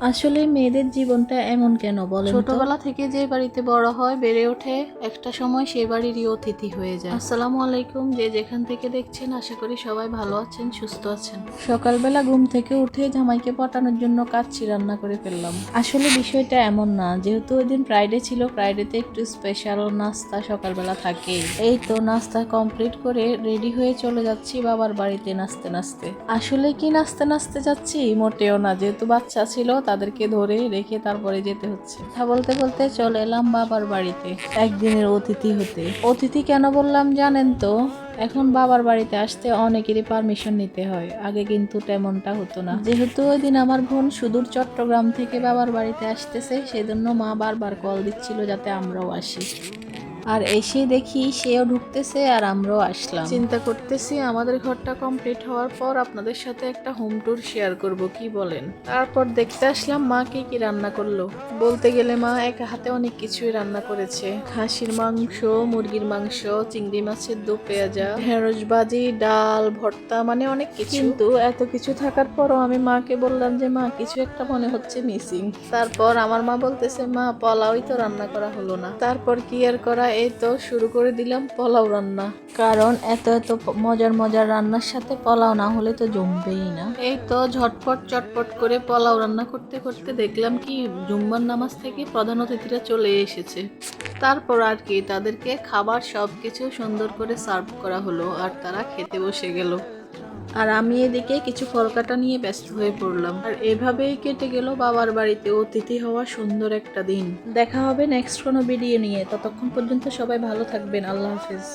আসলে মেয়েদের জীবনটা এমন কেন বলেন তো? ছোটবেলা থেকে যে বাড়িতে বড় হয় বেড়ে ওঠে, একটা সময় সেই বাড়িরই অতিথি হয়ে যায়। আসসালামু আলাইকুম, যে যেখান থেকে দেখছেন আশা করি সবাই ভালো আছেন, সুস্থ আছেন। সকালবেলা ঘুম থেকে উঠে জামাইকে পটানোর জন্য কাচ্চি রান্না করে ফেললাম। আসলে বিষয়টা এমন না, যেহেতু ওই দিন ফ্রাইডে ছিল, ফ্রাইডেতে একটু স্পেশাল নাস্তা সকালবেলা থাকে। এই তো নাস্তা কমপ্লিট করে রেডি হয়ে চলে যাচ্ছি বাবার বাড়িতে নাচতে নাচতে। আসলে কি নাচতে নাচতে যাচ্ছি মোটেও না, যেহেতু বাচ্চা ছিল তাদেরকে ধরে রেখে তারপরে যেতে হচ্ছে। কথা বলতে বলতে চলে এলাম বাবার বাড়িতে একদিনের অতিথি হতে। অতিথি কেন বললাম জানেন তো? এখন বাবার বাড়িতে আসতে অনেকেরই পারমিশন নিতে হয়, আগে কিন্তু তেমনটা হতো না। যেহেতু ওই দিন আমার বোন সুদূর চট্টগ্রাম থেকে বাবার বাড়িতে আসতেছে, সেজন্য মা বারবার কল দিচ্ছিল যাতে আমরাও আসি। আর এসে দেখি সেও ঢুকতেছে আর আমরাও আসলাম। চিন্তা করতেছি আমাদের ঘরটা কমপ্লিট হওয়ার পর আপনাদের সাথে একটা হোম ট্যুর শেয়ার করব, কি বলেন? তারপর দেখতে আসলাম মা কি কি রান্না করলো। বলতে গেলে মা এক হাতে অনেক কিছুই রান্না করেছে। খাসির মাংস, মুরগির মাংস, চিংড়ি মাছের দো পেঁয়াজা, ঢেঁড়স ভাজি, ডাল, ভর্তা, মানে অনেক কিছু। কিন্তু এত কিছু থাকার পরও আমি মাকে বললাম যে মা কিছু একটা মনে হচ্ছে মিসিং। তারপর আমার মা বলতেছে মা পোলাওই তো রান্না করা হলো না। তারপর কি আর করা, এই তো শুরু করে দিলাম পোলাও রান্না। কারণ এত এত মজার মজার রান্নার সাথে পোলাও না হলে তো জমবেই না। এই তো ঝটপট চটপট করে পোলাও রান্না করতে করতে দেখলাম কি জুম্মার নামাজ থেকে প্রধান অতিথিরা চলে এসেছে। তারপর আর কি তাদেরকে খাবার সবকিছু সুন্দর করে সার্ভ করা হলো আর তারা খেতে বসে গেল। আর আমি এদিকে কিছু ফলকাটা নিয়ে ব্যস্ত হয়ে পড়লাম। আর এভাবেই কেটে গেল বাবার বাড়িতে অতিথি হওয়া সুন্দর একটা দিন। দেখা হবে নেক্সট কোনো ভিডিও নিয়ে, ততক্ষণ পর্যন্ত সবাই ভালো থাকবেন। আল্লাহ হাফেজ।